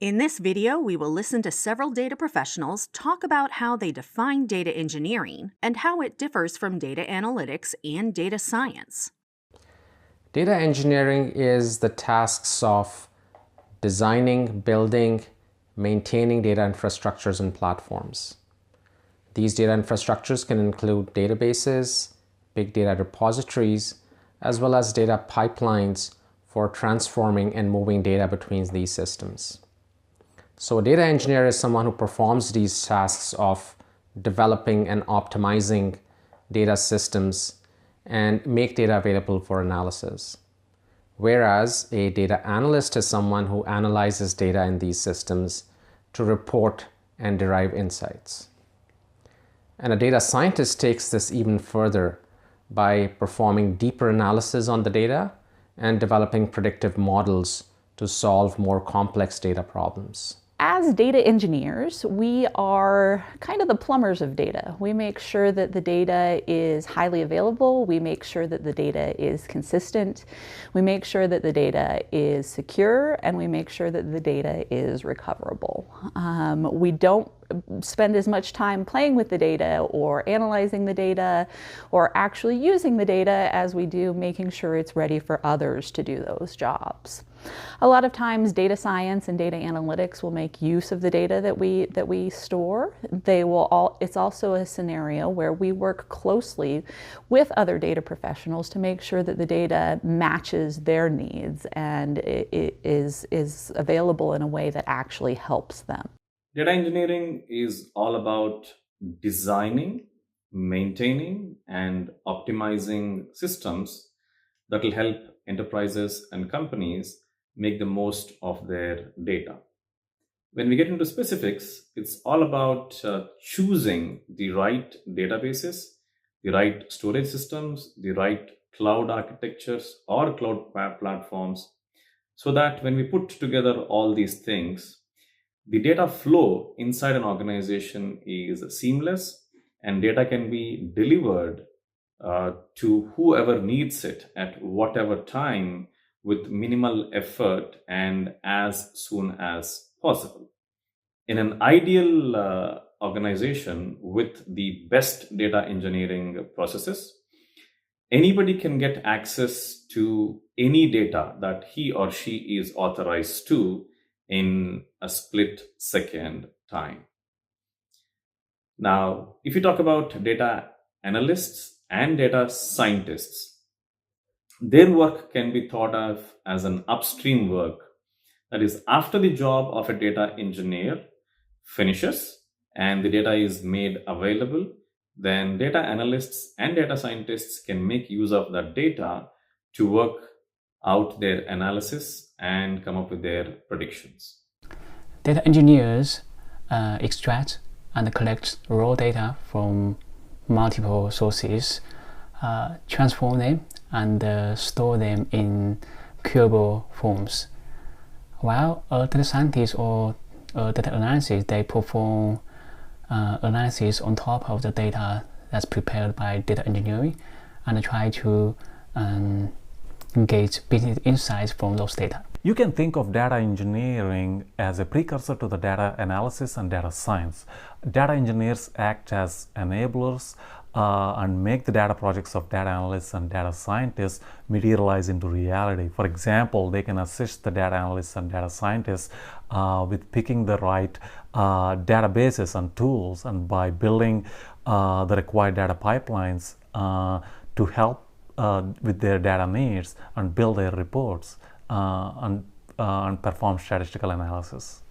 In this video, we will listen to several data professionals talk about how they define data engineering and how it differs from data analytics and data science. Data engineering is the tasks of designing, building, maintaining data infrastructures and platforms. These data infrastructures can include databases, big data repositories, as well as data pipelines for transforming and moving data between these systems. So a data engineer is someone who performs these tasks of developing and optimizing data systems and make data available for analysis. Whereas a data analyst is someone who analyzes data in these systems to report and derive insights. And a data scientist takes this even further by performing deeper analysis on the data and developing predictive models to solve more complex data problems. As data engineers, we are kind of the plumbers of data. We make sure that the data is highly available. We make sure that the data is consistent. We make sure that the data is secure, and we make sure that the data is recoverable. We don't spend as much time playing with the data or analyzing the data or actually using the data as we do making sure it's ready for others to do those jobs. A lot of times data science and data analytics will make use of the data that we store. It's also a scenario where we work closely with other data professionals to make sure that the data matches their needs and it is available in a way that actually helps them. Data engineering is all about designing, maintaining, and optimizing systems that will help enterprises and companies make the most of their data. When we get into specifics, it's all about choosing the right databases, the right storage systems, the right cloud architectures or cloud platforms, so that when we put together all these things, the data flow inside an organization is seamless and data can be delivered to whoever needs it at whatever time with minimal effort and as soon as possible. In an ideal organization with the best data engineering processes, anybody can get access to any data that he or she is authorized to in a split second time. Now, if you talk about data analysts and data scientists, their work can be thought of as an upstream work. That is, after the job of a data engineer finishes and the data is made available, then data analysts and data scientists can make use of that data to work out their analysis and come up with their predictions. Data engineers extract and collect raw data from multiple sources, transform them, and store them in queryable forms. While data scientists or data analysis, they perform analysis on top of the data that's prepared by data engineering and try to engage business insights from those data. You can think of data engineering as a precursor to the data analysis and data science. Data engineers act as enablers and make the data projects of data analysts and data scientists materialize into reality. For example, they can assist the data analysts and data scientists with picking the right databases and tools, and by building the required data pipelines to help with their data needs and build their reports and perform statistical analysis.